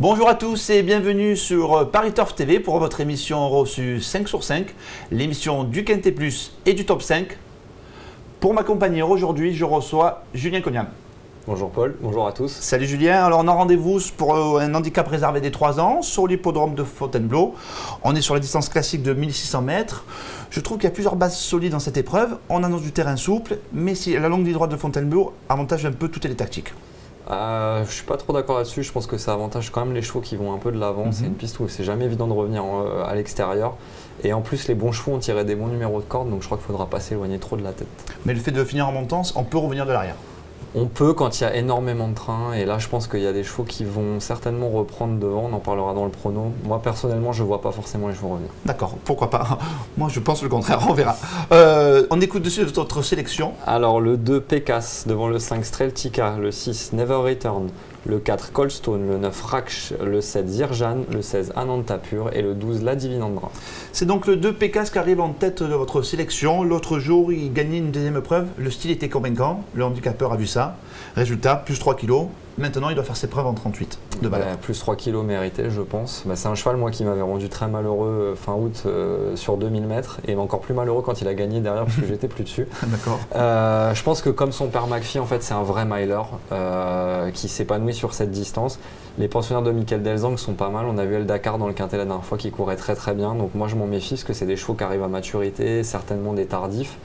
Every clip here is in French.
Bonjour à tous et bienvenue sur Paris Turf TV pour votre émission reçue 5 sur 5, l'émission du Quintet Plus et du Top 5. Pour m'accompagner aujourd'hui, je reçois Julien Cognam. Bonjour Paul, bonjour à tous. Salut Julien, alors on a rendez-vous pour un handicap réservé des 3 ans sur l'hippodrome de Fontainebleau. On est sur la distance classique de 1600 mètres. Je trouve qu'il y a plusieurs bases solides dans cette épreuve. On annonce du terrain souple, mais si la longue ligne droite de Fontainebleau avantage un peu toutes les tactiques. Je suis pas trop d'accord là-dessus, je pense que ça avantage quand même les chevaux qui vont un peu de l'avant. C'est une piste où c'est jamais évident de revenir à l'extérieur. Et en plus, les bons chevaux ont tiré des bons numéros de corde, donc je crois qu'il ne faudra pas s'éloigner trop de la tête. Mais le fait de finir en montant, on peut revenir de l'arrière. On peut quand il y a énormément de trains, et là je pense qu'il y a des chevaux qui vont certainement reprendre devant, on en parlera dans le prono. Moi personnellement je ne vois pas forcément les chevaux revenir. D'accord, pourquoi pas. Moi je pense le contraire, on verra. On écoute dessus de notre sélection. Alors le 2 Pecas devant le 5 Streltica, le 6 Never Return, le 4 Coldstone, le 9 Raksh, le 7 Zirjan, le 16 Anantapur et le 12 La Divinandra. C'est donc le 2 Pecas qui arrive en tête de votre sélection. L'autre jour, il gagnait une deuxième épreuve. Le style était convaincant. Le handicapeur a vu ça. Résultat, plus 3 kilos. Maintenant, il doit faire ses preuves en 38 de valeur. Plus 3 kilos mérités, je pense. C'est un cheval, moi, qui m'avait rendu très malheureux fin août sur 2000 mètres et encore plus malheureux quand il a gagné derrière parce que j'étais plus dessus. D'accord. Je pense que comme son père McPhee, en fait, c'est un vrai miler qui s'épanouit sur cette distance. Les pensionnaires de Michael Delzang sont pas mal. On a vu El Dakar dans le quintet la dernière fois qui courait très très bien. Donc moi, je m'en méfie parce que c'est des chevaux qui arrivent à maturité, certainement des tardifs.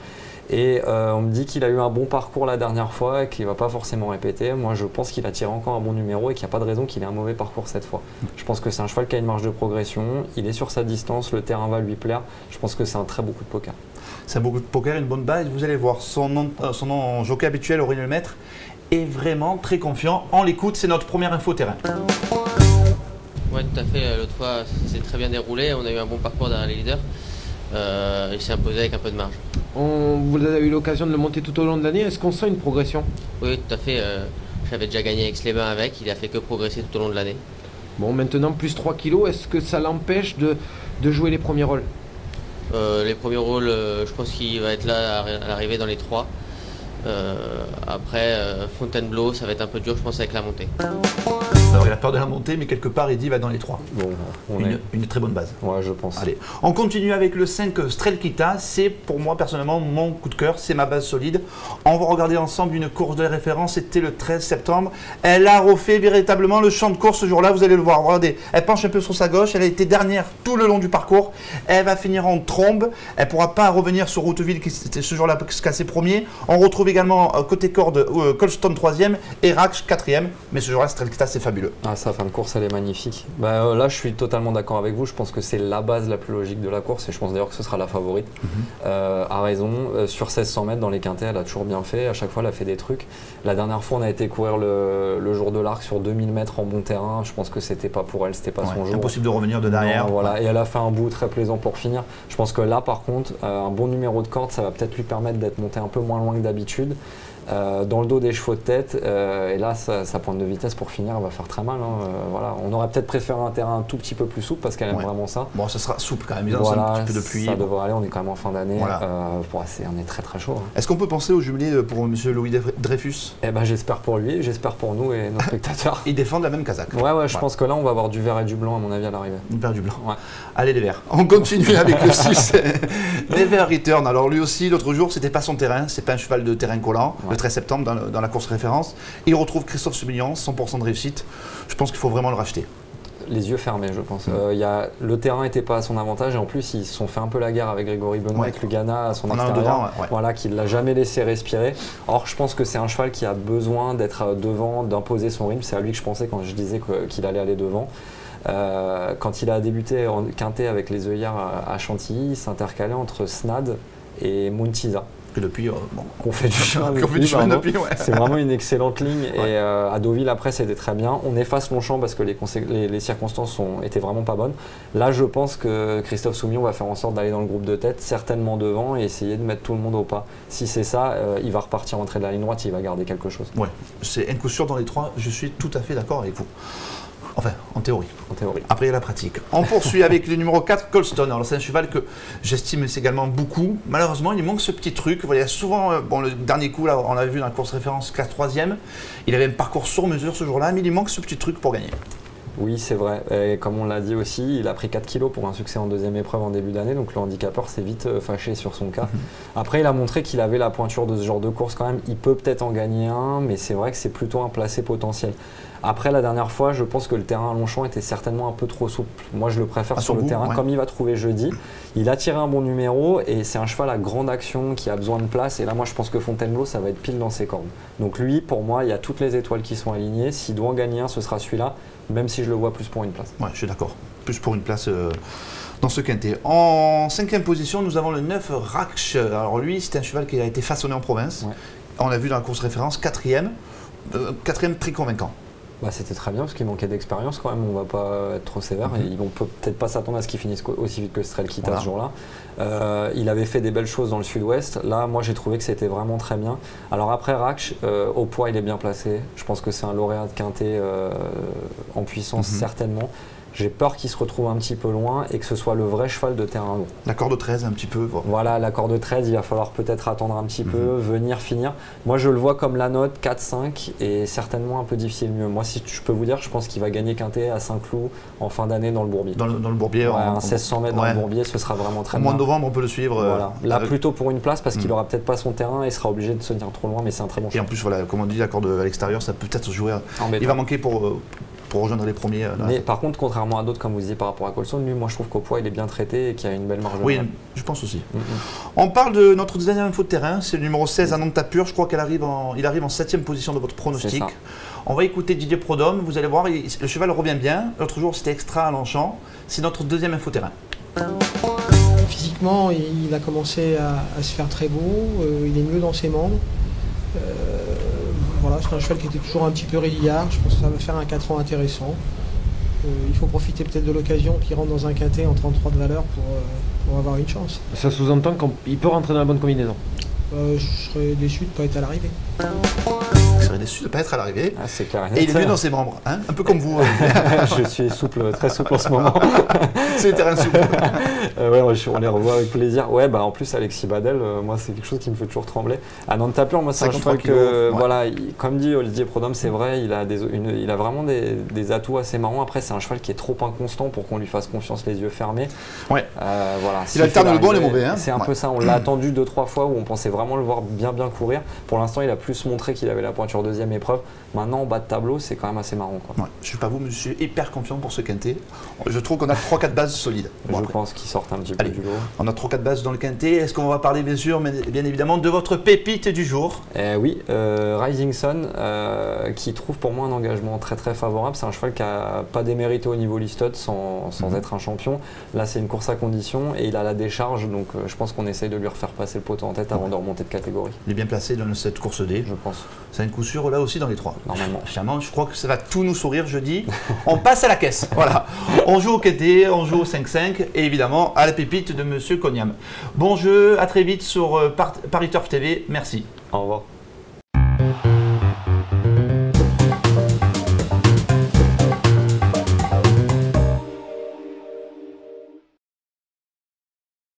Et on me dit qu'il a eu un bon parcours la dernière fois et qu'il ne va pas forcément répéter. Moi, je pense qu'il a tiré encore un bon numéro et qu'il n'y a pas de raison qu'il ait un mauvais parcours cette fois. Je pense que c'est un cheval qui a une marge de progression. Il est sur sa distance, le terrain va lui plaire. Je pense que c'est un très beau coup de poker. C'est un beau coup de poker, une bonne base. Vous allez voir, son nom jockey habituel, Aurélien Lemaître, est vraiment très confiant. On l'écoute, c'est notre première info terrain. Oui, tout à fait. L'autre fois, c'est très bien déroulé. On a eu un bon parcours derrière les leaders. Il s'est imposé avec un peu de marge. Vous avez eu l'occasion de le monter tout au long de l'année. Est-ce qu'on sent une progression? Oui, tout à fait. J'avais déjà gagné avec Aix-les-Bains avec. Il a fait que progresser tout au long de l'année. Bon, maintenant, plus 3 kilos, est-ce que ça l'empêche de jouer les premiers rôles? Les premiers rôles, je pense qu'il va être là à l'arrivée dans les 3. Après, Fontainebleau, ça va être un peu dur, je pense, avec la montée. Alors, il a peur de la montée, mais quelque part, il dit il va dans les 3. Bon, Une très bonne base. Ouais, je pense. Allez, on continue avec le 5 Strelkita. C'est pour moi, personnellement, mon coup de cœur. C'est ma base solide. On va regarder ensemble une course de référence. C'était le 13 septembre. Elle a refait véritablement le champ de course ce jour-là. Vous allez le voir. Regardez, elle penche un peu sur sa gauche. Elle a été dernière tout le long du parcours. Elle va finir en trombe. Elle ne pourra pas revenir sur Routeville, qui était ce jour-là classé premier. On retrouve également côté corde Coldstone 3e et Raksh 4e. Mais ce jour-là, Strelkita, c'est fabuleux. Ah, sa fin de course, elle est magnifique. Là, je suis totalement d'accord avec vous. Je pense que c'est la base la plus logique de la course et je pense d'ailleurs que ce sera la favorite. A raison. Sur 1600 mètres dans les quintets, elle a toujours bien fait. À chaque fois, elle a fait des trucs. La dernière fois, on a été courir le jour de l'Arc sur 2000 mètres en bon terrain. Je pense que c'était pas pour elle, c'était pas son jour. Impossible de revenir de derrière. Non, voilà. Et elle a fait un bout très plaisant pour finir. Je pense que là, par contre, un bon numéro de corde, ça va peut-être lui permettre d'être monté un peu moins loin que d'habitude. Dans le dos des chevaux de tête, et là sa pointe de vitesse pour finir va faire très mal. Voilà. On aurait peut-être préféré un terrain un tout petit peu plus souple parce qu'elle aime vraiment ça. Bon, ça sera souple quand même, voilà, un petit peu de pluie. Ça devrait aller, on est quand même en fin d'année. Voilà. On est très très chaud. Est-ce qu'on peut penser au jumelé pour M. Louis Dreyfus? Eh ben, j'espère pour lui, j'espère pour nous et nos spectateurs. Ils défendent la même casaque. Ouais, je pense que là on va avoir du vert et du blanc à mon avis à l'arrivée. Du vert et du blanc. Ouais. Allez les verts. On continue avec le 6. Never Return. Alors lui aussi, l'autre jour, c'était pas son terrain. C'est pas un cheval de terrain collant. Le 13 septembre dans la course référence. Il retrouve Christophe Soumillon, 100% de réussite. Je pense qu'il faut vraiment le racheter. Les yeux fermés, je pense. Le terrain n'était pas à son avantage et en plus ils se sont fait un peu la guerre avec Grégory Benoît, avec Lugana à son extérieur, voilà, qui ne l'a jamais laissé respirer. Or je pense que c'est un cheval qui a besoin d'être devant, d'imposer son rythme. C'est à lui que je pensais quand je disais qu'il allait aller devant. Quand il a débuté en quintet avec les œillères à Chantilly, il s'intercalait entre Snad et Muntisa. Que depuis, qu'on fait du chemin depuis, C'est vraiment une excellente ligne. Et à Deauville, après, c'était très bien. On efface Longchamp parce que les circonstances étaient vraiment pas bonnes. Là, je pense que Christophe Soumillon va faire en sorte d'aller dans le groupe de tête, certainement devant, et essayer de mettre tout le monde au pas. Si c'est ça, il va repartir entrer de la ligne droite, il va garder quelque chose. Ouais, c'est un coup sûr dans les 3. Je suis tout à fait d'accord avec vous. Enfin, en théorie. En théorie. Après, il y a la pratique. On poursuit avec le numéro 4, Coldstone. Alors, c'est un cheval que j'estime également beaucoup. Malheureusement, il manque ce petit truc. Il y a souvent, le dernier coup, là, on l'a vu dans la course référence, classe 3e. Il avait un parcours sur mesure ce jour-là, mais il manque ce petit truc pour gagner. Oui, c'est vrai. Et comme on l'a dit aussi, il a pris 4 kilos pour un succès en deuxième épreuve en début d'année, donc le handicapeur s'est vite fâché sur son cas. Après, il a montré qu'il avait la pointure de ce genre de course quand même. Il peut peut-être en gagner un, mais c'est vrai que c'est plutôt un placé potentiel. Après, la dernière fois, je pense que le terrain à Longchamp était certainement un peu trop souple. Moi, je le préfère sur le terrain, comme il va trouver jeudi. Il a tiré un bon numéro et c'est un cheval à grande action qui a besoin de place. Et là, moi, je pense que Fontainebleau, ça va être pile dans ses cordes. Donc lui, pour moi, il y a toutes les étoiles qui sont alignées. S'il doit en gagner un, ce sera celui-là, même si je le vois plus pour une place. Ouais, je suis d'accord. Plus pour une place dans ce quintet. En 5e position, nous avons le 9 Raksh. Alors lui, c'est un cheval qui a été façonné en province. Ouais. On l'a vu dans la course référence, 4e. 4e très convaincant. Bah, c'était très bien parce qu'il manquait d'expérience quand même, on va pas être trop sévère. Et on peut peut-être pas s'attendre à ce qu'il finisse aussi vite que Strelkita ce jour-là. Il avait fait des belles choses dans le sud-ouest. Là, moi j'ai trouvé que c'était vraiment très bien. Alors après Raksh, au poids il est bien placé. Je pense que c'est un lauréat de quintet en puissance certainement. J'ai peur qu'il se retrouve un petit peu loin et que ce soit le vrai cheval de terrain long. La corde 13 un petit peu. Voilà, la corde 13, il va falloir peut-être attendre un petit peu, venir, finir. Moi je le vois comme la note 4-5 et certainement un peu difficile mieux. Moi si je peux vous dire, je pense qu'il va gagner quintet à Saint-Cloud en fin d'année dans le Bourbier. Dans le Bourbier, un 1600 mètres dans le Bourbier, ce sera vraiment très bien. Au mois de novembre, on peut le suivre. Voilà. Là plutôt pour une place parce qu'il aura peut-être pas son terrain et sera obligé de se tenir trop loin, mais c'est un très bon cheval. Et en plus, voilà, comme on dit, la corde à l'extérieur, ça peut peut-être jouer. Il va manquer pour rejoindre les premiers. Mais par contre, contrairement à d'autres, comme vous disiez par rapport à Colson, lui, moi je trouve qu'au poids il est bien traité et qu'il y a une belle marge. Oui, je pense aussi. On parle de notre dernière info de terrain, c'est le numéro 16 à Nantes-Tapur. Je crois qu'il arrive en 7e position de votre pronostic. On va écouter Didier Prodhomme, vous allez voir, le cheval revient bien. L'autre jour c'était extra à Longchamp. C'est notre deuxième info terrain. Physiquement, il a commencé à se faire très beau, il est mieux dans ses membres. Voilà, c'est un cheval qui était toujours un petit peu régulier. Je pense que ça va faire un 4 ans intéressant. Il faut profiter peut-être de l'occasion qu'il rentre dans un quintet en 33 de valeur pour avoir une chance. Ça sous-entend qu'il peut rentrer dans la bonne combinaison. Je serais déçu de ne pas être à l'arrivée. Je serais déçu de ne pas être à l'arrivée. Ah, c'est clair. Et il est mieux dans ses membres, hein, un peu comme vous. Je suis souple, très souple en ce moment. C'est le terrain souple. Ouais, on les revoit avec plaisir. Ouais, bah en plus Alexis Badel, moi c'est quelque chose qui me fait toujours trembler. À Nantes-Tapur, moi c'est un cheval que, voilà, comme dit Olivier Prodhomme, c'est vrai, il a vraiment des atouts assez marrants. Après, c'est un cheval qui est trop inconstant pour qu'on lui fasse confiance les yeux fermés. Ouais. Voilà. Il alterne le bon et le mauvais. Hein. C'est un peu ça. On l'a attendu 2-3 fois où on pensait vraiment le voir bien courir. Pour l'instant, il a plus montré qu'il avait la pointure deuxième épreuve. Maintenant, en bas de tableau, c'est quand même assez marrant, quoi. Ouais, je ne sais pas vous, mais je suis hyper confiant pour ce quintet. Je trouve qu'on a 3-4 bases solides. Bon, je pense qu'ils sortent un petit peu du lot. On a 3-4 bases dans le quintet. Est-ce qu'on va parler bien sûr, mais bien évidemment, de votre pépite du jour? Oui, Rising Sun, qui trouve pour moi un engagement très favorable. C'est un cheval qui n'a pas démérité au niveau listed sans être un champion. Là, c'est une course à condition et il a la décharge, donc je pense qu'on essaye de lui refaire passer le poteau en tête avant de remonter de catégorie. Il est bien placé dans cette course D. Je pense. C'est un coup sûr là aussi dans les 3. Normalement. Finalement, je crois que ça va tout nous sourire jeudi. On passe à la caisse. Voilà. On joue au quintet, on joue au 5-5 et évidemment à la pépite de Monsieur Cognam. Bon jeu, à très vite sur Paris Turf TV. Merci. Au revoir.